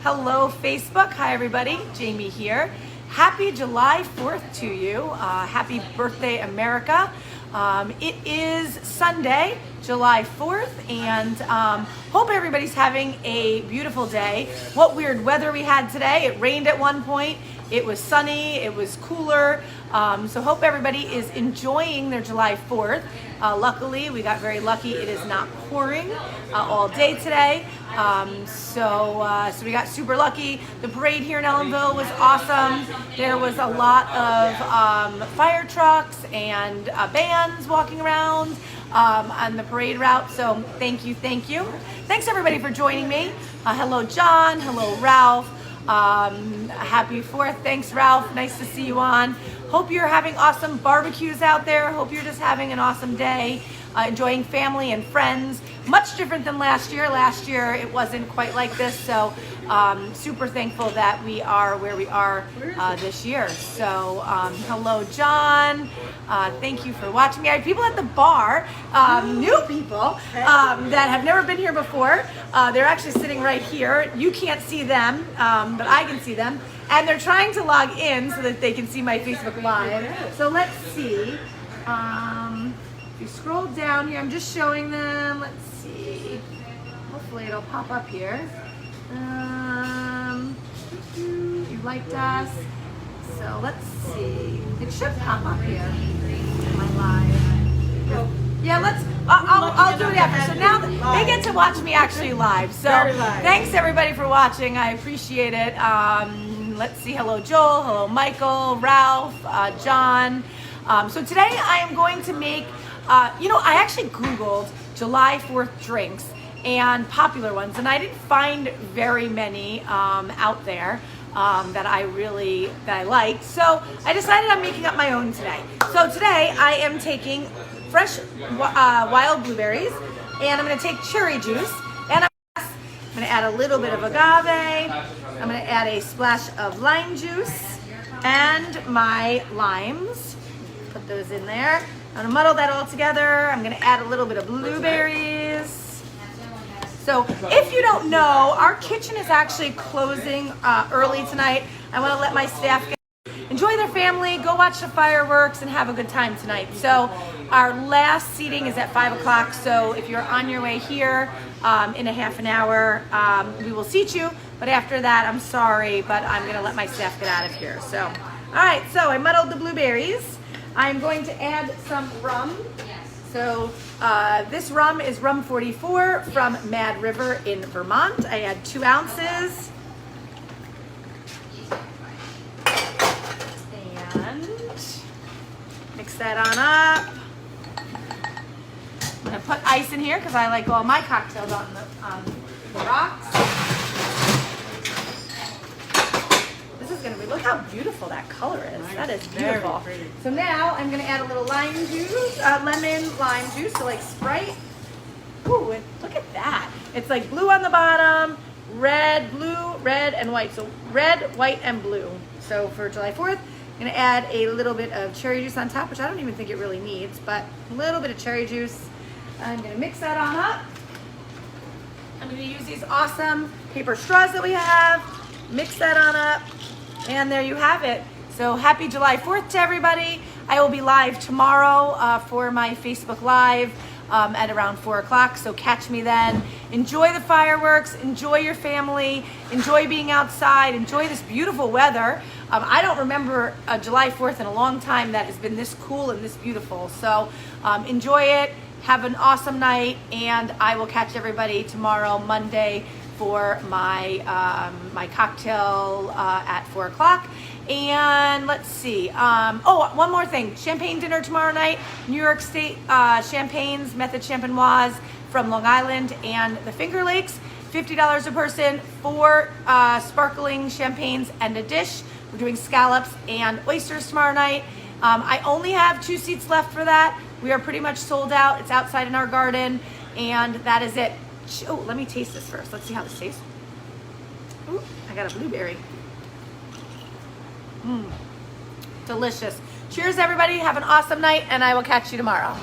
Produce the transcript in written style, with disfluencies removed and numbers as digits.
Hello, Facebook. Hi, everybody. Jamie here. Happy July 4th to you. Happy birthday, America. It is Sunday, July 4th, and hope everybody's having a beautiful day. What weird weather we had today. It rained at one point. It was sunny. It was cooler. So hope everybody is enjoying their July 4th. Luckily, we got very lucky. It is not pouring all day today. So we got super lucky. The parade here in Ellenville was awesome. There was a lot of fire trucks and bands walking around on the parade route. So thank you. Thanks everybody for joining me. Hello, John. Hello, Ralph. Happy 4th. Thanks, Ralph. Nice to see you on. Hope you're having awesome barbecues out there. Hope you're just having an awesome day, enjoying family and friends. Much different than last year. Last year it wasn't quite like this, so super thankful that we are where we are this year. So hello, John. Thank you for watching me. I have people at the bar, new people that have never been here before. They're actually sitting right here. You can't see them, but I can see them. And they're trying to log in so that they can see my Facebook Live. So let's see. If you scroll down here, I'm just showing them. Let's see. Hopefully it'll pop up here. You liked us. So let's see. It should pop up here. My live. Yeah, I'll do it after. So now they get to watch me actually live. So thanks everybody for watching. I appreciate it. Let's see. Hello, Joel. Hello, Michael, Ralph, John. So today I am going to make, I actually Googled July 4th drinks and popular ones, and I didn't find very many out there that I liked. So I decided I'm making up my own today. So today I am taking fresh wild blueberries, and I'm going to take cherry juice, and I'm going to add a little bit of agave. I'm going to add a splash of lime juice and my limes. Put those in there. I'm going to muddle that all together. I'm going to add a little bit of blueberries. So if you don't know, our kitchen is actually closing early tonight. I want to let my staff enjoy their family, go watch the fireworks, and have a good time tonight. So our last seating is at 5 o'clock. So if you're on your way here in a half an hour, we will seat you. But after that, I'm sorry, but I'm going to let my staff get out of here. So, all right, so I muddled the blueberries. I'm going to add some rum. So this rum is rum 44 from Mad River in Vermont. I add 2 ounces. And mix that on up. I'm going to put ice in here because I like all my cocktails on the rocks. This is going to be, look how beautiful that color is. That is beautiful. So now I'm going to add a little lime juice, lemon lime juice, so like Sprite. Ooh, look at that. It's like blue on the bottom, red, blue, red, and white. So red, white, and blue. So for July 4th, I'm going to add a little bit of cherry juice on top, which I don't even think it really needs, but a little bit of cherry juice. I'm going to mix that on up. I'm going to use these awesome paper straws that we have. Mix that on up. And there you have it. So happy July 4th to everybody. I will be live tomorrow for my Facebook Live at around 4 o'clock. So catch me then. Enjoy the fireworks. Enjoy your family. Enjoy being outside. Enjoy this beautiful weather. I don't remember July 4th in a long time that has been this cool and this beautiful. So enjoy it. Have an awesome night. And I will catch everybody tomorrow, Monday, for my my cocktail at 4 o'clock. And let's see. One more thing. Champagne dinner tomorrow night. New York State champagnes, Method Champenoise from Long Island and the Finger Lakes. $50 a person, 4 sparkling champagnes and a dish. We're doing scallops and oysters tomorrow night. I only have 2 seats left for that. We are pretty much sold out. It's outside in our garden, and that is it. Oh, let me taste this first. Let's see how this tastes. Ooh, I got a blueberry. Delicious. Cheers, everybody. Have an awesome night, and I will catch you tomorrow.